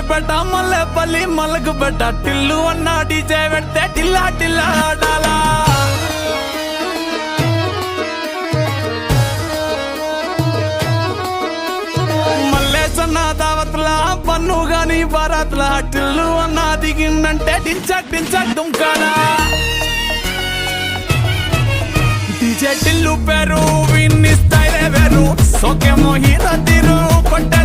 బేట మల్లెపల్లి మలగు బేట టిల్లు అన్న డీజే పెడితే టిల్లా టిల్లా ఆడాలా మల్లేసన్న దావత్లా పన్ను గాని బారాత్లా టిల్లు అన్న దిగిందంటే డించక్ డించక్ దుంకాలా డీజే టిల్లు పేరు విన్ని స్టైలే వేరు సోకేమో హీరో తీరు కొట్టే